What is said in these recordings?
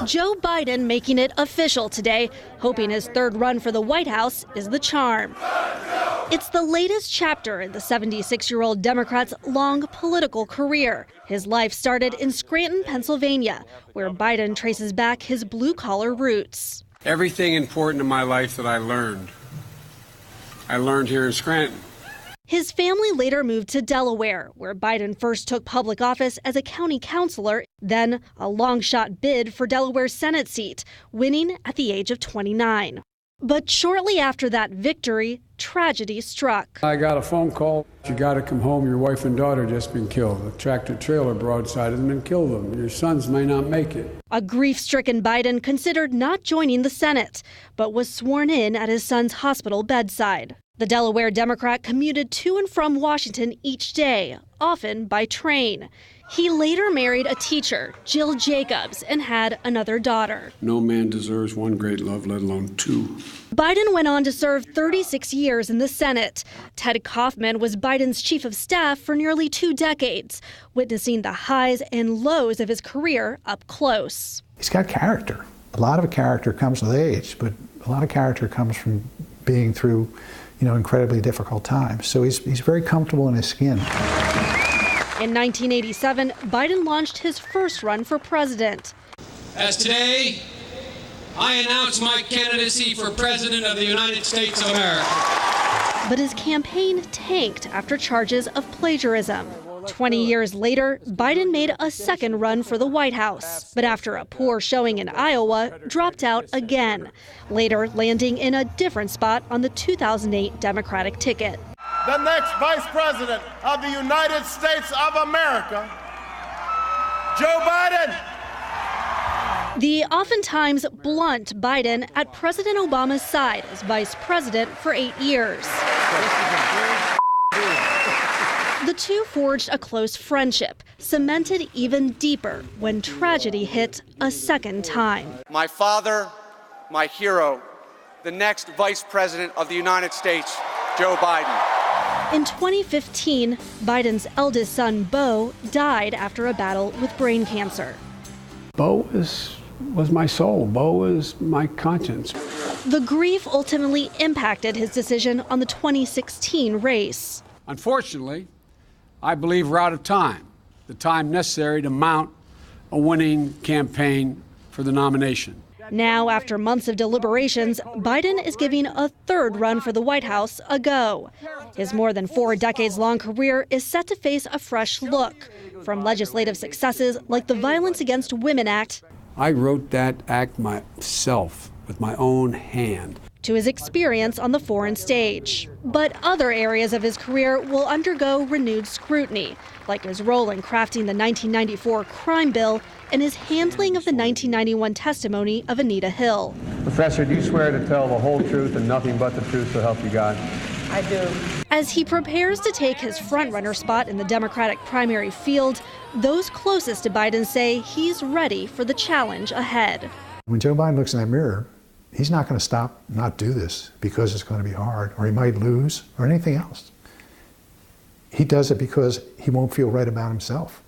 Joe Biden making it official today, hoping his third run for the White House is the charm. It's the latest chapter in the 76-year-old Democrat's long political career. His life started in Scranton, Pennsylvania, where Biden traces back his blue-collar roots. Everything important in my life that I learned here in Scranton. His family later moved to Delaware, where Biden first took public office as a county councilor, then a long-shot bid for Delaware's Senate seat, winning at the age of 29. But shortly after that victory, tragedy struck. I got a phone call. You got to come home. Your wife and daughter just been killed. A tractor trailer broadsided them and killed them. Your sons may not make it. A grief-stricken Biden considered not joining the Senate, but was sworn in at his son's hospital bedside. The Delaware Democrat commuted to and from Washington each day, often by train. He later married a teacher, Jill Jacobs, and had another daughter. No man deserves one great love, let alone two. Biden went on to serve 36 years in the Senate. Ted Kaufman was Biden's chief of staff for nearly 2 decades, witnessing the highs and lows of his career up close. He's got character. A lot of character comes with age, but a lot of character comes from being through incredibly difficult times. So he's very comfortable in his skin. In 1987, Biden launched his first run for president. As today, I announce my candidacy for President of the United States of America. But his campaign tanked after charges of plagiarism. 20 years later, Biden made a second run for the White House, but after a poor showing in Iowa, dropped out again, later landing in a different spot on the 2008 Democratic ticket. The next Vice President of the United States of America, Joe Biden. The oftentimes blunt Biden at President Obama's side as vice president for 8 years. The two forged a close friendship, cemented even deeper when tragedy hit a second time. My father, my hero, the next Vice President of the United States, Joe Biden. In 2015, Biden's eldest son, Beau, died after a battle with brain cancer. Beau was my soul. Beau was my conscience. The grief ultimately impacted his decision on the 2016 race. Unfortunately, I believe we're out of time, the time necessary to mount a winning campaign for the nomination. Now, after months of deliberations, Biden is giving a third run for the White House a go. His more than 4 decades-long career is set to face a fresh look, from legislative successes like the Violence Against Women Act. I wrote that act myself with my own hand. To his experience on the foreign stage. But other areas of his career will undergo renewed scrutiny, like his role in crafting the 1994 crime bill and his handling of the 1991 testimony of Anita Hill. Professor, do you swear to tell the whole truth and nothing but the truth, so help you God? I do. As he prepares to take his front-runner spot in the Democratic primary field, those closest to Biden say he's ready for the challenge ahead. When Joe Biden looks in that mirror, he's not going to stop, not do this because it's going to be hard, or he might lose, or anything else. He does it because he won't feel right about himself.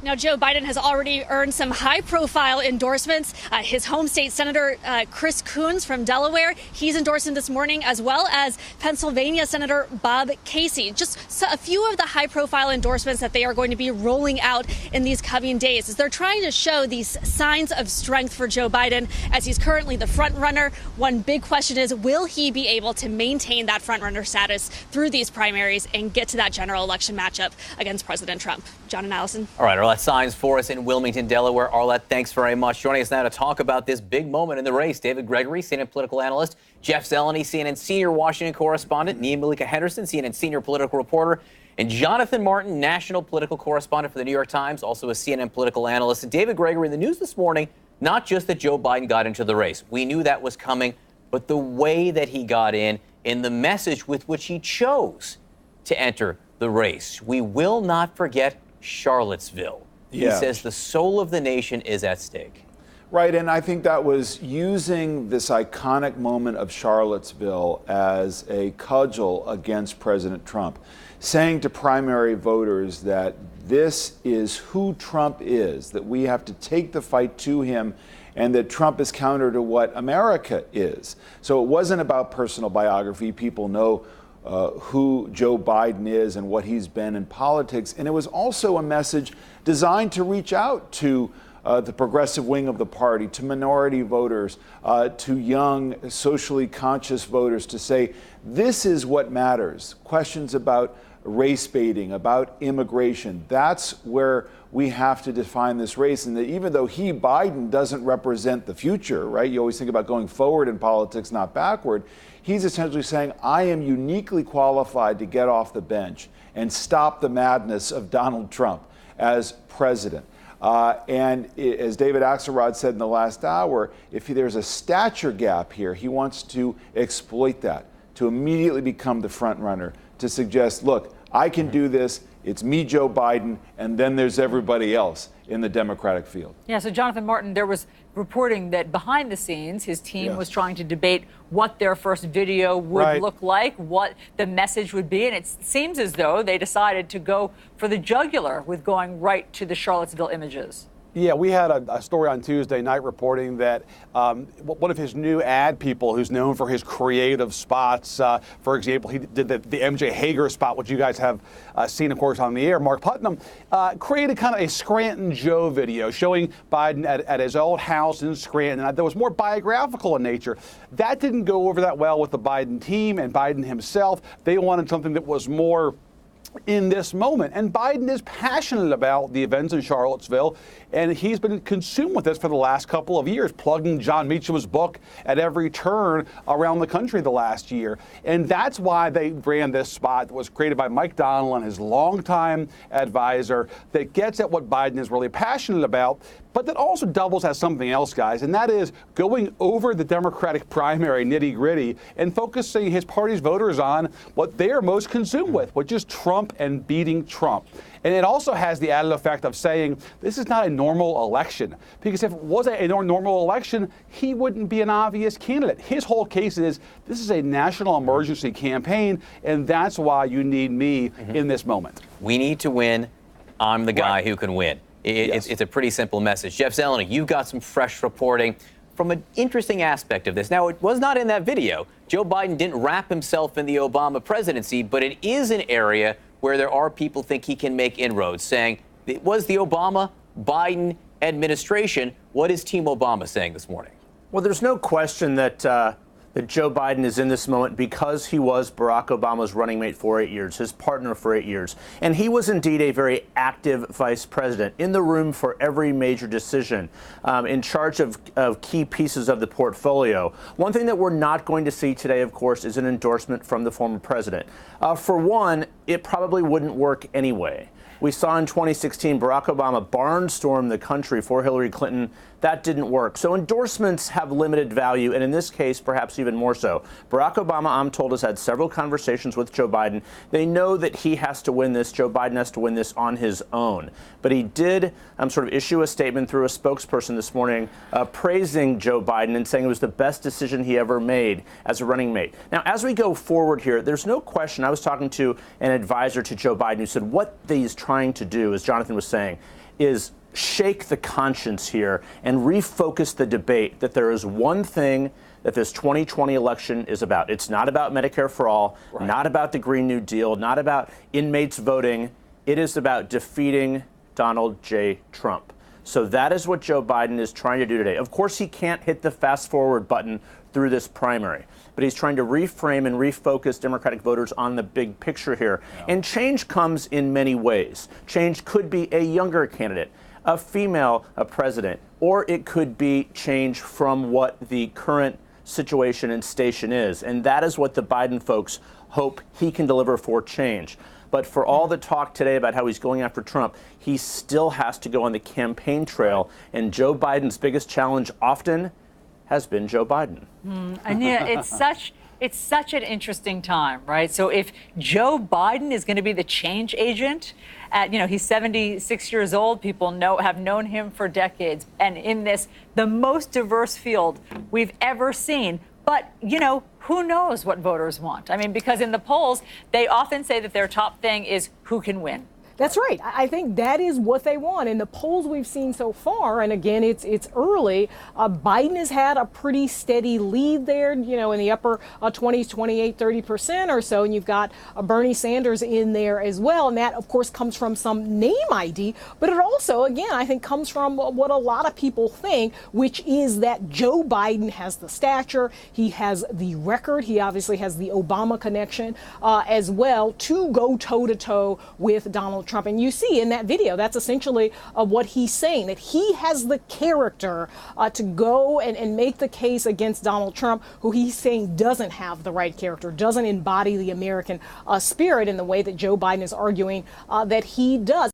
Now, Joe Biden has already earned some high-profile endorsements. His home state Senator Chris Coons from Delaware, he's endorsed him this morning, as well as Pennsylvania Senator Bob Casey. Just a few of the high-profile endorsements that they are going to be rolling out in these coming days as they're trying to show these signs of strength for Joe Biden as he's currently the front-runner. One big question is, will he be able to maintain that front-runner status through these primaries and get to that general election matchup against President Trump? John and Allison. All right, Arlette signs for us in Wilmington, Delaware. Arlette, thanks very much. Joining us now to talk about this big moment in the race, David Gregory, CNN political analyst, Jeff Zeleny, CNN senior Washington correspondent, Nia Malika Henderson, CNN senior political reporter, and Jonathan Martin, national political correspondent for the New York Times, also a CNN political analyst. And David Gregory, in the news this morning, not just that Joe Biden got into the race. We knew that was coming, but the way that he got in the message with which he chose to enter the race. We will not forget Charlottesville. He says the soul of the nation is at stake. Right, and I think that was using this iconic moment of Charlottesville as a cudgel against President Trump, saying to primary voters that this is who Trump is, that we have to take the fight to him, and that Trump is counter to what America is. So it wasn't about personal biography. People know who Joe Biden is and what he's been in politics. And it was also a message designed to reach out to the progressive wing of the party, to minority voters, to young, socially conscious voters, to say, this is what matters. Questions about race baiting, about immigration. That's where we have to define this race. And that even though Biden, doesn't represent the future, right? You always think about going forward in politics, not backward. He's essentially saying, I am uniquely qualified to get off the bench and stop the madness of Donald Trump as president. And as David Axelrod said in the last hour, if there's a stature gap here, he wants to exploit that, to immediately become the front runner, to suggest, look, I can do this. It's me, Joe Biden, and then there's everybody else in the Democratic field. Yeah, so Jonathan Martin, there was reporting that behind the scenes, his team was trying to debate what their first video would look like, what the message would be. And it seems as though they decided to go for the jugular with going right to the Charlottesville images. Yeah, we had a story on Tuesday night reporting that one of his new ad people, who's known for his creative spots, for example, he did the MJ Hager spot, which you guys have seen, of course, on the air, Mark Putnam, created kind of a Scranton Joe video showing Biden at his old house in Scranton. And that was more biographical in nature. That didn't go over that well with the Biden team and Biden himself. They wanted something that was more in this moment. And Biden is passionate about the events in Charlottesville, and he's been consumed with this for the last couple of years, plugging John Meacham's book at every turn around the country the last year. And that's why they ran this spot that was created by Mike Donilon, his longtime advisor, that gets at what Biden is really passionate about, but that also doubles as something else, guys, and that is going over the Democratic primary nitty-gritty and focusing his party's voters on what they are most consumed with, which is Trump and beating Trump. And it also has the added effect of saying this is not a normal election, because if it was a normal election, he wouldn't be an obvious candidate. His whole case is this is a national emergency campaign, and that's why you need me in this moment. We need to win. I'm the guy who can win. It's a pretty simple message. Jeff Zeleny, you've got some fresh reporting from an interesting aspect of this. Now, it was not in that video. Joe Biden didn't wrap himself in the Obama presidency, but it is an area where there are people think he can make inroads, saying it was the Obama-Biden administration. What is Team Obama saying this morning? Well, there's no question that that Joe Biden is in this moment because he was Barack Obama's running mate for 8 years, his partner for 8 years. And he was indeed a very active vice president, in the room for every major decision, in charge of key pieces of the portfolio. One thing that we're not going to see today, of course, is an endorsement from the former president. For one, it probably wouldn't work anyway. We saw in 2016 Barack Obama barnstorm the country for Hillary Clinton. That didn't work. So endorsements have limited value, and in this case, perhaps even more so. Barack Obama, I'm told, has had several conversations with Joe Biden. They know that he has to win this. Joe Biden has to win this on his own. But he did sort of issue a statement through a spokesperson this morning praising Joe Biden and saying it was the best decision he ever made as a running mate. Now, as we go forward here, there's no question. I was talking to an advisor to Joe Biden who said what he's trying to do, as Jonathan was saying, is shake the conscience here and refocus the debate that there is one thing that this 2020 election is about. It's not about Medicare for all, not about the Green New Deal, not about inmates voting. It is about defeating Donald J. Trump. So that is what Joe Biden is trying to do today. Of course, he can't hit the fast forward button through this primary, but he's trying to reframe and refocus Democratic voters on the big picture here. And change comes in many ways. Change could be a younger candidate, a female president, or it could be change from what the current situation and station is. And that is what the Biden folks hope he can deliver for change. But for all the talk today about how he's going after Trump, he still has to go on the campaign trail. And Joe Biden's biggest challenge often has been Joe Biden. And yeah, it's such an interesting time, right? So if Joe Biden is going to be the change agent, he's 76 years old. People have known him for decades, and in the most diverse field we've ever seen. But, who knows what voters want? I mean, because in the polls, they often say that their top thing is who can win. That's right. I think that is what they want. In the polls we've seen so far, and again, it's early, Biden has had a pretty steady lead there, in the upper 20s, 28, 30% or so. And you've got Bernie Sanders in there as well. And that, of course, comes from some name ID. But it also, again, I think comes from what a lot of people think, which is that Joe Biden has the stature. He has the record. He obviously has the Obama connection as well to go toe-to-toe with Donald Trump. And you see in that video, that's essentially what he's saying, that he has the character to go and make the case against Donald Trump, who he's saying doesn't have the right character, doesn't embody the American spirit in the way that Joe Biden is arguing that he does.